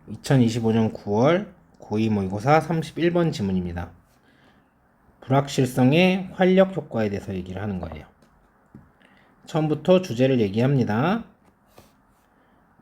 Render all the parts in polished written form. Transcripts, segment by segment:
2025년 9월 고2 모의고사 31번 지문입니다. 불확실성의 활력 효과에 대해서 얘기를 하는 거예요. 처음부터 주제를 얘기합니다.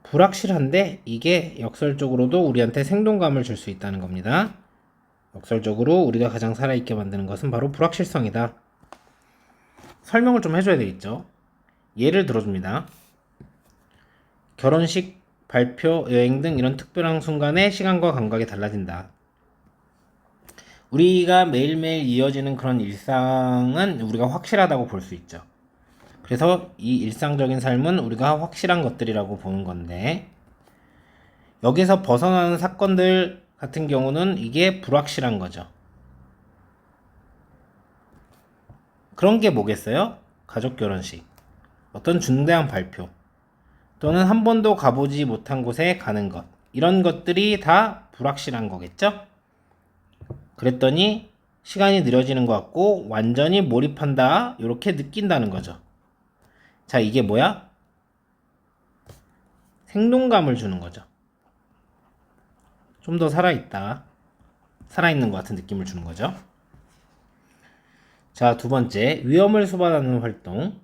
불확실한데 이게 역설적으로도 우리한테 생동감을 줄 수 있다는 겁니다. 역설적으로 우리가 가장 살아있게 만드는 것은 바로 불확실성이다. 설명을 좀 해줘야 되겠죠. 예를 들어줍니다. 결혼식, 발표, 여행 등 이런 특별한 순간에 시간과 감각이 달라진다. 우리가 매일매일 이어지는 그런 일상은 우리가 확실하다고 볼 수 있죠. 그래서 이 일상적인 삶은 우리가 확실한 것들이라고 보는 건데, 여기서 벗어나는 사건들 같은 경우는 이게 불확실한 거죠. 그런 게 뭐겠어요? 가족 결혼식, 어떤 중대한 발표, 또는 한 번도 가보지 못한 곳에 가는 것, 이런 것들이 다 불확실한 거겠죠? 그랬더니 시간이 느려지는 것 같고 완전히 몰입한다, 이렇게 느낀다는 거죠. 자, 이게 뭐야? 생동감을 주는 거죠. 좀 더 살아있다, 살아있는 것 같은 느낌을 주는 거죠. 자, 두 번째, 위험을 수반하는 활동.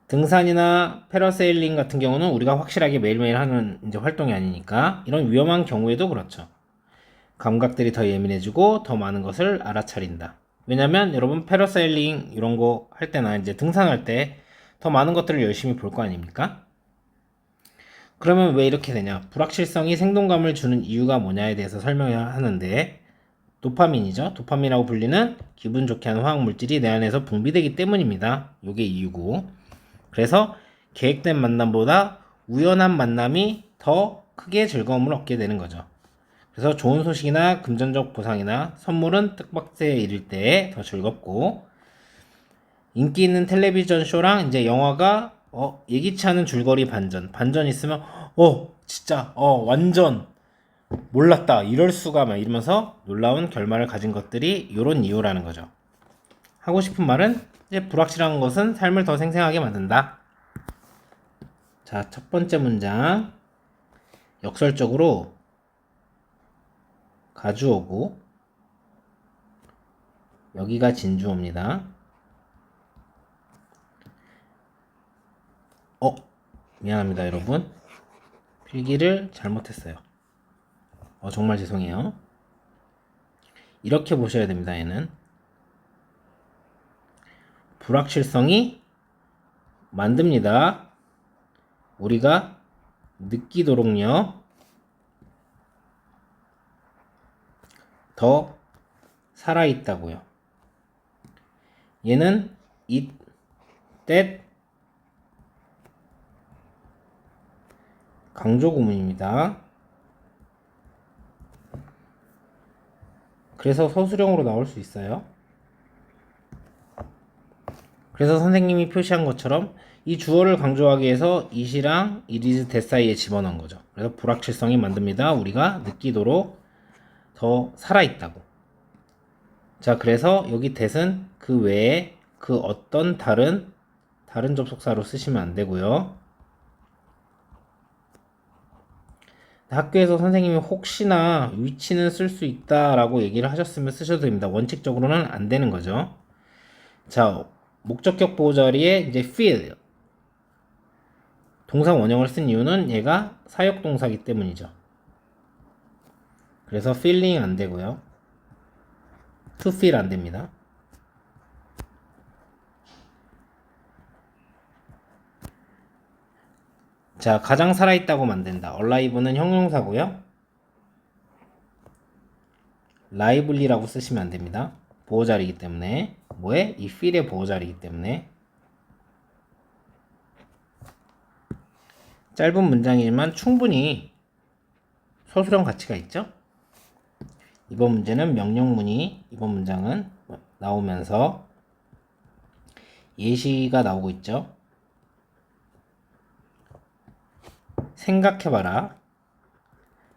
등산이나 패러세일링 같은 경우는 우리가 확실하게 매일매일 하는 이제 활동이 아니니까 이런 위험한 경우에도 그렇죠. 감각들이 더 예민해지고 더 많은 것을 알아차린다. 왜냐면 여러분 패러세일링 이런 거 할 때나 이제 등산할 때 더 많은 것들을 열심히 볼 거 아닙니까? 그러면 왜 이렇게 되냐? 불확실성이 생동감을 주는 이유가 뭐냐에 대해서 설명을 하는데, 도파민이죠. 도파민이라고 불리는 기분 좋게 하는 화학 물질이 내 안에서 분비되기 때문입니다. 이게 이유고. 그래서 계획된 만남보다 우연한 만남이 더 크게 즐거움을 얻게 되는 거죠. 그래서 좋은 소식이나 금전적 보상이나 선물은 뜻밖의 일일 때에 더 즐겁고, 인기 있는 텔레비전 쇼랑 이제 영화가 예기치 않은 줄거리 반전 있으면 진짜 완전 몰랐다, 이럴 수가, 막 이러면서 놀라운 결말을 가진 것들이 이런 이유라는 거죠. 하고 싶은 말은 이제 불확실한 것은 삶을 더 생생하게 만든다. 자, 첫 번째 문장, 역설적으로 가주어고 여기가 진주어입니다. 미안합니다 여러분, 필기를 잘못했어요. 정말 죄송해요. 이렇게 보셔야 됩니다. 얘는 불확실성이 만듭니다. 우리가 느끼도록요 더 살아있다고요. 얘는 it, that 강조 구문입니다. 그래서 서술형으로 나올 수 있어요. 그래서 선생님이 표시한 것처럼 이 주어를 강조하기 위해서 it이랑 it is that 사이에 집어넣은 거죠. 그래서 불확실성이 만듭니다. 우리가 느끼도록 더 살아있다고. 자, 그래서 여기 that은 그 외에 그 어떤 다른 접속사로 쓰시면 안 되고요. 학교에서 선생님이 혹시나 위치는 쓸 수 있다라고 얘기를 하셨으면 쓰셔도 됩니다. 원칙적으로는 안 되는 거죠. 자, 목적격 보호 자리에 이제 feel, 동사 원형을 쓴 이유는 얘가 사역동사이기 때문이죠. 그래서 feeling 안 되고요. to feel 안 됩니다. 자, 가장 살아있다고 만든다. alive는 형용사고요. lively라고 쓰시면 안 됩니다. 보호자리이기 때문에. 뭐에? 이 feel의 보호자리이기 때문에. 짧은 문장이지만 충분히 서술형 가치가 있죠. 이번 문제는 명령문이, 이번 문장은 나오면서 예시가 나오고 있죠. 생각해봐라.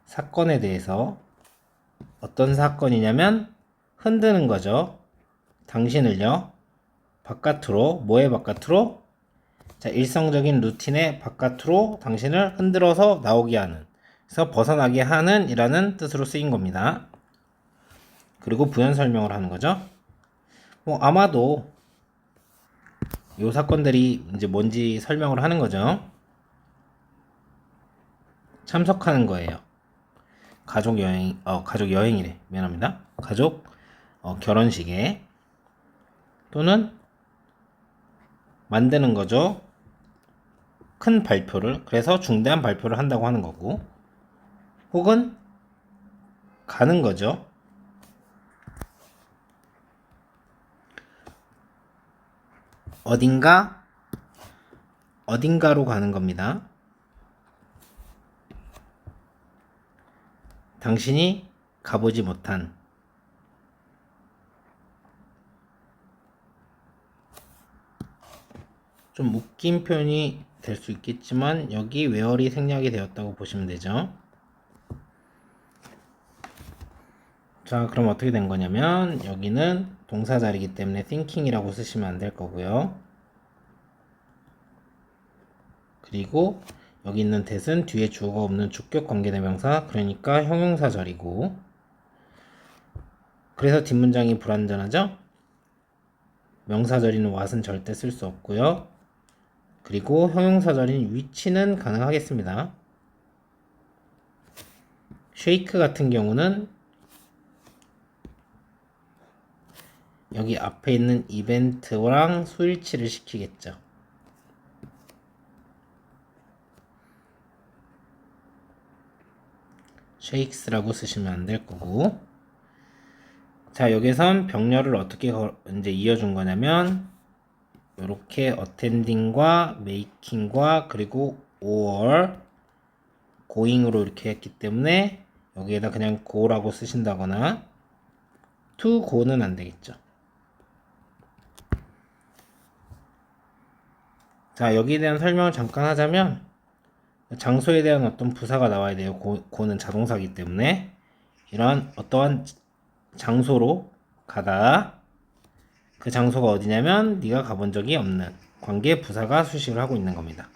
사건에 대해서. 어떤 사건이냐면 흔드는 거죠. 당신을요, 바깥으로, 뭐의 바깥으로? 자, 일상적인 루틴의 바깥으로 당신을 흔들어서 나오게 하는 그래서 벗어나게 하는 이라는 뜻으로 쓰인 겁니다. 그리고 부연 설명을 하는 거죠. 아마도 요 사건들이 이제 뭔지 설명을 하는 거죠. 참석하는 거예요. 가족 여행이래. 미안합니다. 가족 결혼식에 또는 만드는 거죠. 큰 발표를. 그래서 중대한 발표를 한다고 하는 거고, 혹은 가는 거죠. 어딘가로 가는 겁니다. 당신이 가보지 못한 좀 웃긴 표현이 될 수 있겠지만 여기 where이 생략이 되었다고 보시면 되죠. 자, 그럼 어떻게 된 거냐면 여기는 동사 자리이기 때문에 thinking이라고 쓰시면 안 될 거고요. 그리고 여기 있는 that은 뒤에 주어가 없는 주격 관계대명사, 그러니까 형용사 자리고, 그래서 뒷문장이 불완전하죠? 명사 자리는 what은 절대 쓸 수 없고요. 그리고 형용사 자리는 which는 가능하겠습니다. shake 같은 경우는 여기 앞에 있는 이벤트랑 수일치를 시키겠죠. shakes라고 쓰시면 안 될 거고. 자, 여기선 병렬을 어떻게 이제 이어준 거냐면 이렇게 attending과 making과 그리고 or going으로 이렇게 했기 때문에 여기에다 그냥 go라고 쓰신다거나 to go는 안 되겠죠. 자, 여기에 대한 설명을 잠깐 하자면 장소에 대한 어떤 부사가 나와야 돼요. 고는 자동사이기 때문에 이러한 어떠한 장소로 가다. 그 장소가 어디냐면 네가 가본 적이 없는 관계 부사가 수식을 하고 있는 겁니다.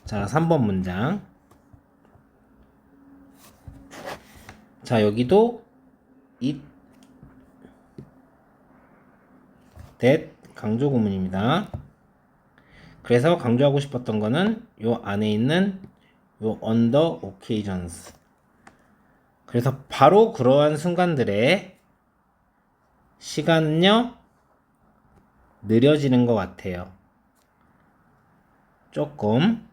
자, 3번 문장. 자, 여기도 it, that 강조 구문입니다. 그래서 강조하고 싶었던 거는 요 안에 있는 요 on the occasions. 그래서 바로 그러한 순간들의 시간은요 느려지는 것 같아요. 조금.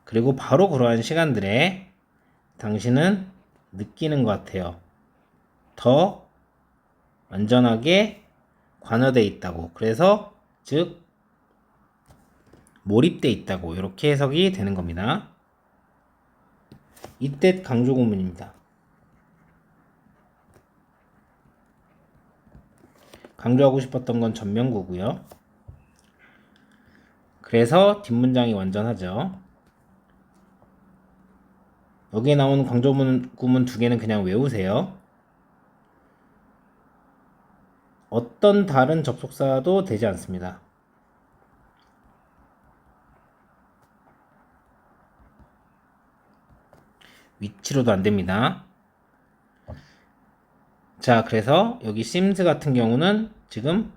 그리고 바로 그러한 시간들에 당신은 느끼는 것 같아요. 더 완전하게 관여되어 있다고. 그래서 즉 몰입되어 있다고 이렇게 해석이 되는 겁니다. 이때 강조 구문입니다. 강조하고 싶었던 건 전면구고요. 그래서 뒷문장이 완전하죠. 여기에 나오는 강조 구문 두 개는 그냥 외우세요. 어떤 다른 접속사도 되지 않습니다. 위치로도 안 됩니다. 자, 그래서 여기 seems 같은 경우는 지금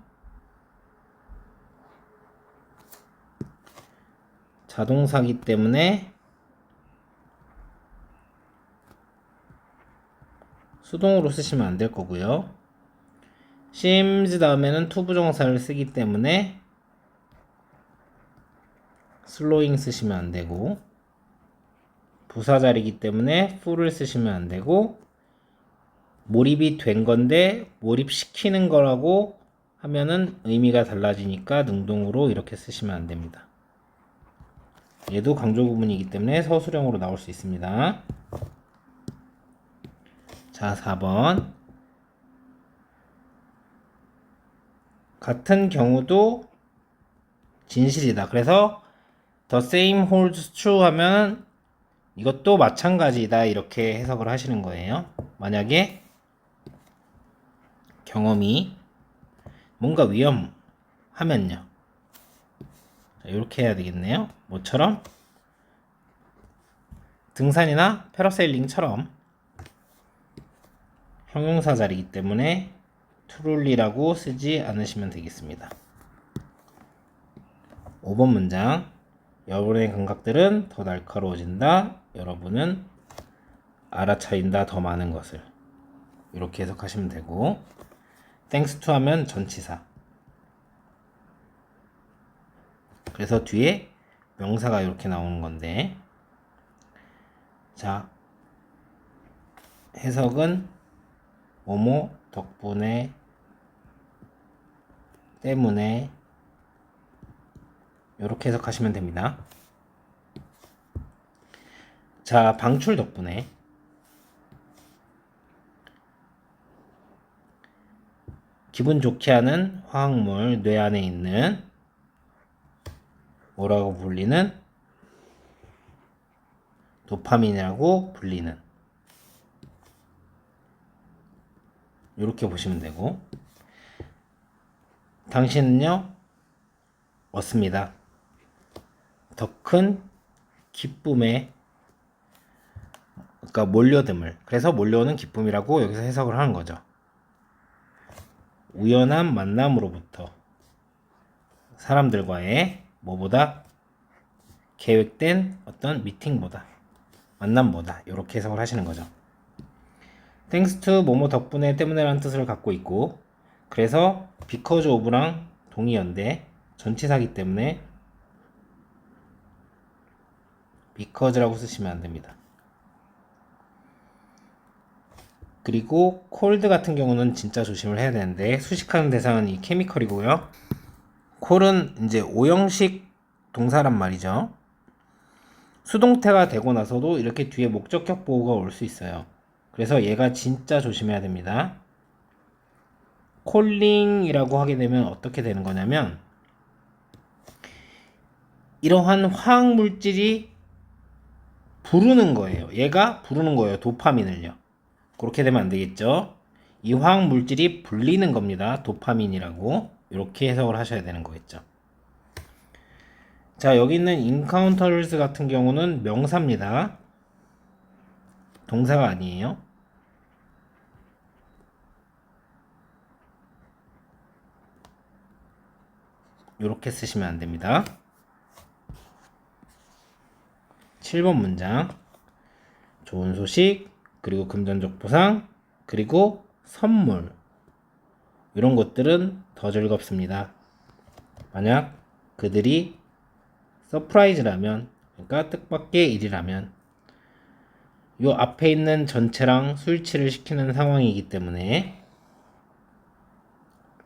자동사기 때문에 수동으로 쓰시면 안 될 거고요. seems 다음에는 to 부정사를 쓰기 때문에 slowing 쓰시면 안 되고, 부사 자리이기 때문에 full을 쓰시면 안 되고, 몰입이 된 건데 몰입시키는 거라고 하면은 의미가 달라지니까 능동으로 이렇게 쓰시면 안 됩니다. 얘도 강조 구문이기 때문에 서술형으로 나올 수 있습니다. 자, 4번. 같은 경우도 진실이다. 그래서 the same holds true 하면 이것도 마찬가지다 이렇게 해석을 하시는 거예요. 만약에 경험이 뭔가 위험하면요. 자, 이렇게 해야 되겠네요. 뭐처럼? 등산이나 패러세일링처럼 형용사 자리이기 때문에 truly라고 쓰지 않으시면 되겠습니다. 5번 문장. 여러분의 감각들은 더 날카로워진다. 여러분은 알아차린다 더 많은 것을. 이렇게 해석하시면 되고, thanks to 하면 전치사. 그래서 뒤에 명사가 이렇게 나오는 건데, 자, 해석은 뭐뭐 덕분에 때문에 이렇게 해석하시면 됩니다. 자, 방출 덕분에 기분 좋게 하는 화학물 뇌 안에 있는 뭐라고 불리는 도파민이라고 불리는 이렇게 보시면 되고, 당신은요 얻습니다. 더 큰 기쁨에, 그러니까 몰려듦을, 그래서 몰려오는 기쁨이라고 여기서 해석을 하는 거죠. 우연한 만남으로부터 사람들과의 뭐보다 계획된 어떤 미팅보다 만남보다 이렇게 해석을 하시는 거죠. thanks to 뭐뭐 덕분에 때문에라는 뜻을 갖고 있고, 그래서 because of랑 동의어인데 전치사기 때문에 because라고 쓰시면 안 됩니다. 그리고 cold 같은 경우는 진짜 조심을 해야 되는데, 수식하는 대상은 이 케미컬이고요. 콜은 이제 오형식 동사란 말이죠. 수동태가 되고 나서도 이렇게 뒤에 목적격 보호가 올 수 있어요. 그래서 얘가 진짜 조심해야 됩니다. 콜링이라고 하게 되면 어떻게 되는 거냐면, 이러한 화학 물질이 부르는 거예요. 얘가 부르는 거예요. 도파민을요. 그렇게 되면 안 되겠죠. 이 화학 물질이 불리는 겁니다. 도파민이라고. 이렇게 해석을 하셔야 되는 거겠죠. 자, 여기 있는 encounters 같은 경우는 명사입니다. 동사가 아니에요. 이렇게 쓰시면 안 됩니다. 7번 문장. 좋은 소식, 그리고 금전적 보상, 그리고 선물. 이런 것들은 더 즐겁습니다. 만약 그들이 서프라이즈라면, 그러니까 뜻밖의 일이라면, 요 앞에 있는 전체랑 수일치를 시키는 상황이기 때문에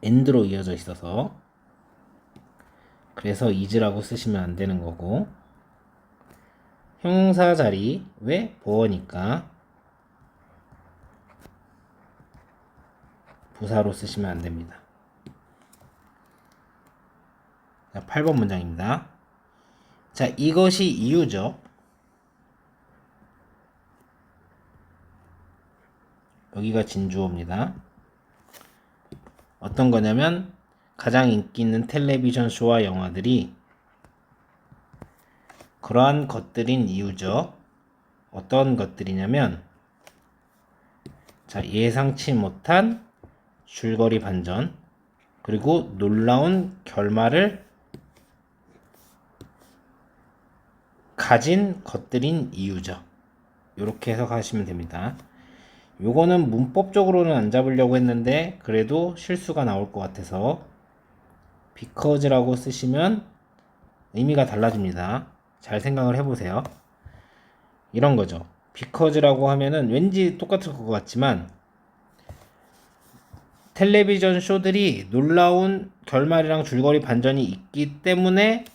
and로 이어져 있어서, 그래서 is라고 쓰시면 안 되는 거고, 형용사 자리 왜 보어니까 부사로 쓰시면 안 됩니다. 자, 8번 문장입니다. 자, 이것이 이유죠. 여기가 진주어입니다. 어떤 거냐면, 가장 인기 있는 텔레비전 쇼와 영화들이 그러한 것들인 이유죠. 어떤 것들이냐면, 자, 예상치 못한 줄거리 반전, 그리고 놀라운 결말을 가진 것들인 이유죠. 이렇게 해석하시면 됩니다. 요거는 문법적으로는 안 잡으려고 했는데 그래도 실수가 나올 것 같아서 because라고 쓰시면 의미가 달라집니다. 잘 생각을 해보세요. 이런 거죠. because라고 하면은 왠지 똑같을 것 같지만, 텔레비전 쇼들이 놀라운 결말이랑 줄거리 반전이 있기 때문에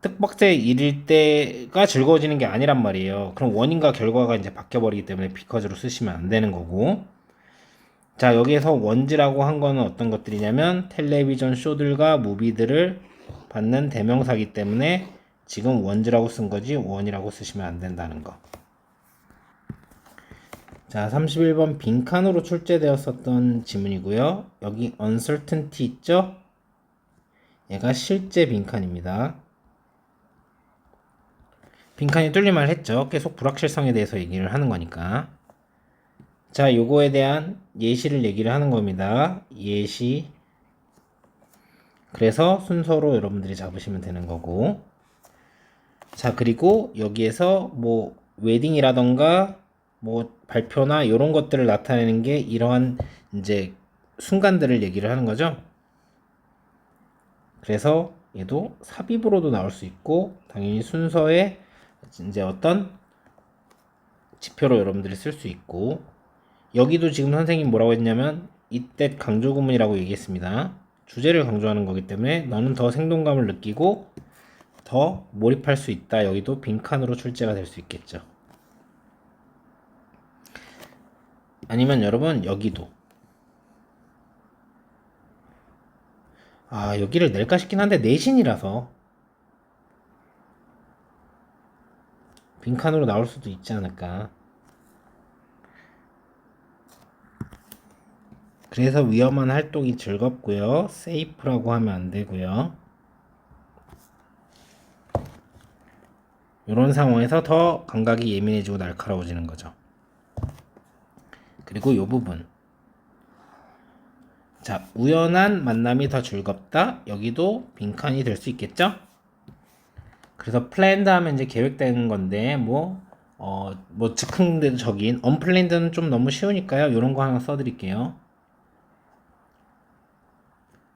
뜻밖의 일일 때가 즐거워지는 게 아니란 말이에요. 그럼 원인과 결과가 이제 바뀌어버리기 때문에 because로 쓰시면 안 되는 거고. 자, 여기에서 원지라고 한 거는 어떤 것들이냐면, 텔레비전 쇼들과 무비들을 받는 대명사기 때문에 지금 원지라고 쓴 거지 원이라고 쓰시면 안 된다는 거. 자, 31번 빈칸으로 출제되었었던 지문이고요. 여기 uncertainty 있죠? 얘가 실제 빈칸입니다. 빈칸이 뚫릴만 했죠. 계속 불확실성에 대해서 얘기를 하는 거니까. 자, 요거에 대한 예시를 얘기를 하는 겁니다. 예시. 그래서 순서로 여러분들이 잡으시면 되는 거고. 자, 그리고 여기에서 뭐 웨딩이라던가 뭐 발표나 이런 것들을 나타내는 게 이러한 이제 순간들을 얘기를 하는 거죠. 그래서 얘도 삽입으로도 나올 수 있고 당연히 순서에 이제 어떤 지표로 여러분들이 쓸 수 있고, 여기도 지금 선생님 뭐라고 했냐면 이때 강조 구문이라고 얘기했습니다. 주제를 강조하는 거기 때문에 너는 더 생동감을 느끼고 더 몰입할 수 있다. 여기도 빈칸으로 출제가 될 수 있겠죠. 아니면 여러분 여기도 여기를 낼까 싶긴 한데 내신이라서 빈칸으로 나올 수도 있지 않을까. 그래서 위험한 활동이 즐겁고요. 세이프라고 하면 안 되고요. 이런 상황에서 더 감각이 예민해지고 날카로워지는 거죠. 그리고 이 부분. 자, 우연한 만남이 더 즐겁다. 여기도 빈칸이 될 수 있겠죠? 그래서 planned 하면 이제 계획된 건데, 뭐 즉흥적인, unplanned는 좀 너무 쉬우니까요. 이런 거 하나 써드릴게요.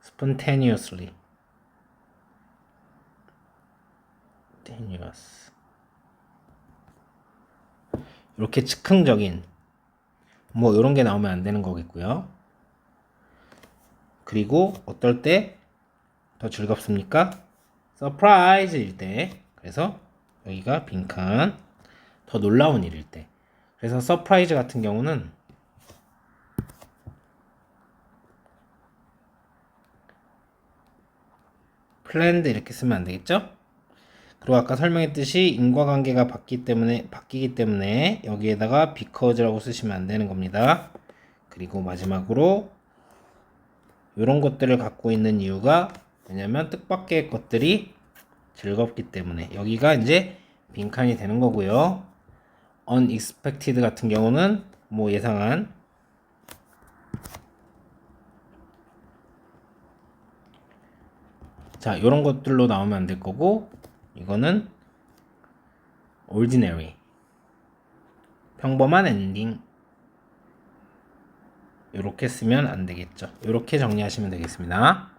spontaneously. spontaneous. 이렇게 즉흥적인, 뭐 이런 게 나오면 안 되는 거겠고요. 그리고 어떨 때 더 즐겁습니까? 서프라이즈일 때. 그래서 여기가 빈칸. 더 놀라운 일일 때. 그래서 서프라이즈 같은 경우는 플랜드 이렇게 쓰면 안 되겠죠? 그리고 아까 설명했듯이 인과관계가 바뀌기 때문에 여기에다가 because라고 쓰시면 안 되는 겁니다. 그리고 마지막으로 이런 것들을 갖고 있는 이유가 왜냐면 뜻밖의 것들이 즐겁기 때문에 여기가 이제 빈칸이 되는 거고요. unexpected 같은 경우는 뭐 예상한 자 이런 것들로 나오면 안 될 거고 이거는 ordinary 평범한 엔딩 이렇게 쓰면 안 되겠죠. 이렇게 정리하시면 되겠습니다.